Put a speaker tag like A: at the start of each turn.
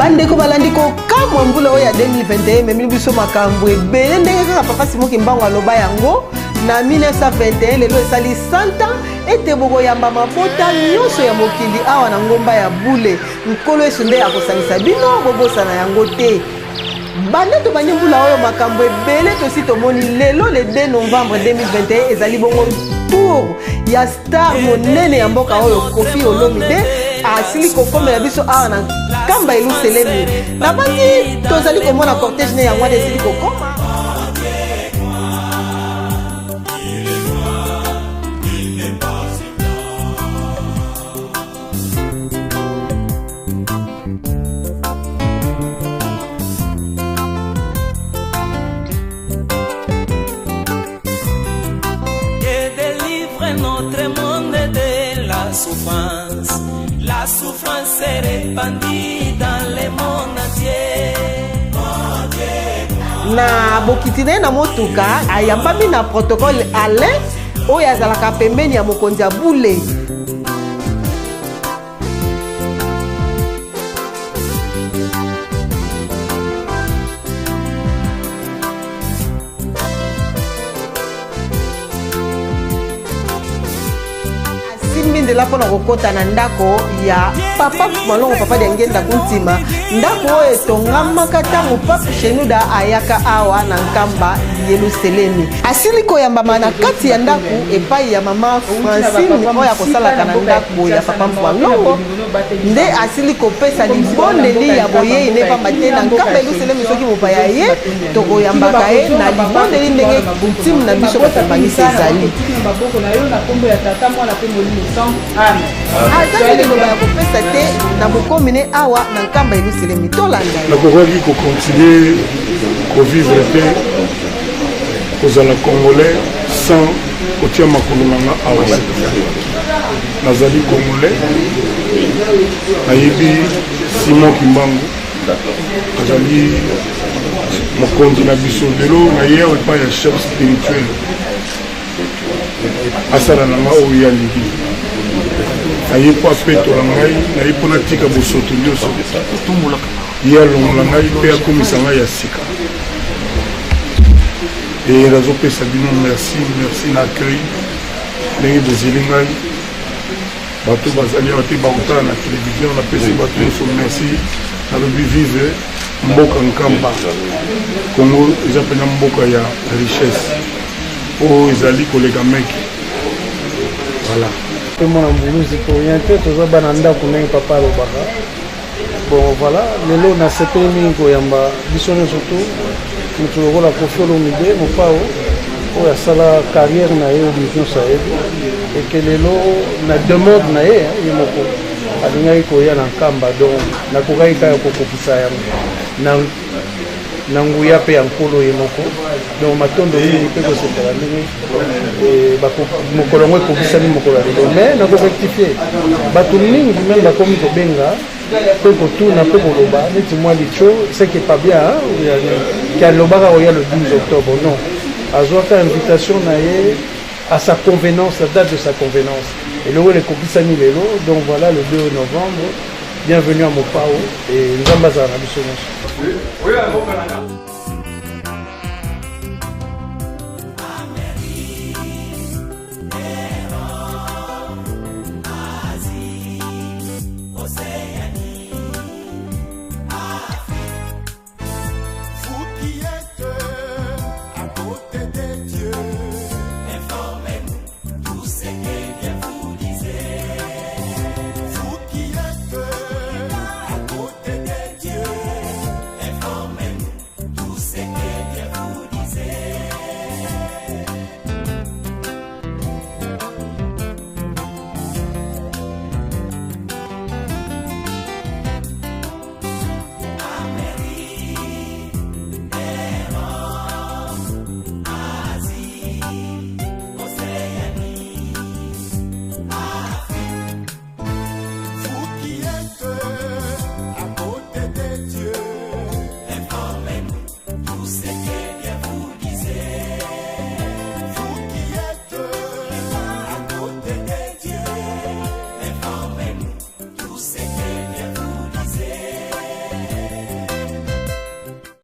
A: bandeko balandi kokamwa mbula oyo ya 2021 memili biso makambo ebele ndenge kaka papa Simon Kimbangu aloba yango na 1921 lelo esali 100 ans ete bokoyamba mabota nyonso ya mokili awa na ngomba ya bule nkolo yesu nde akosangisa bino bobosana yango te bande to banye mbula oyo makambo ebele tosi tomoni lelo le 2 novembre 2021 ezali bongo tour ya star monene ya mboka oyo Koffi Olomide asili kokomela biso awa na kamba Yelusalemi na bandi tozali komona cortège ne yango esili kokoma
B: La souffrance est répandue dans le monde entier.
A: Na bokitine na motuka ayambami na protocole Alain oyo azalaka pembeni ya mokonzi ya bule ndela pona kokota na ndako ya papa malongo papa de ngenda kuntima ndako oyo etongamaka ntango papa Shenuda ayaka awa na nkamba Yelusalemi asili koyambama na kati ya ndako epai ya mama Francine oyo akosalaka na ndako ya papa malongo nde asili kopesa libondeli ya boyei ne pamba te na nkamba Yelusalemi soki mopaya ye tokoyambaka ye na libondeli ndenge kuntimu na biso batambangisa ezali azali liloba ya kopesa te na bokomine awa na nkamba Yelusalemi tolanda
C: nakokoki kocontinue kovivre te kozala congolais sans kotia makolo nanga awa nazali congolais nayebi Simon Kimbangu azali mokonzi na biso lelo naye awa epai ya chef spirituel asala nanga oyo alingi naye mpo apetola ngai naye mpo natika bosoto nyonso ye alongola ngai mpe akomisa ngai ya sika e nazopesa bino merci na accueil ndenge bozeli ngai bato bazali awa te baotala na télévision napesi bato nyonso merci nalobi vive mboka nkamba Congo eza mpena mboka ya richesse oyo ezali koleka meki voilà
D: tout le monde en Boulouse pour rien te toza bana ndako ndenge papa alobaka bon voilà lelo na sepeli mingi koyamba biso nyonso tu moto lokola Koffi Olomide mopao oyo asala carrière na ye oyo nyonso ayebi eke lelo na demande na ye ye moko alingaki koya na nkamba donc nakokaki kaka kokokisa yango na nguya mpe ya nkolo ye moko donc matondo mingi mpe kosepela ndenge mokolo yango ekokisami mokolo ya lelo mais nakorectifie bato mingi meme bakomi kobenga mpe kotuna mpe koloba neti mwa licho ce qui est pas bien ki alobaka koya le 12 octobre non azwaka invitation na ye à sa convenance, la date de sa convenance et le ekokisami lelo donc voilà le 2 novembre bienvenue à Mopao et Nzamba za na biso nyonso.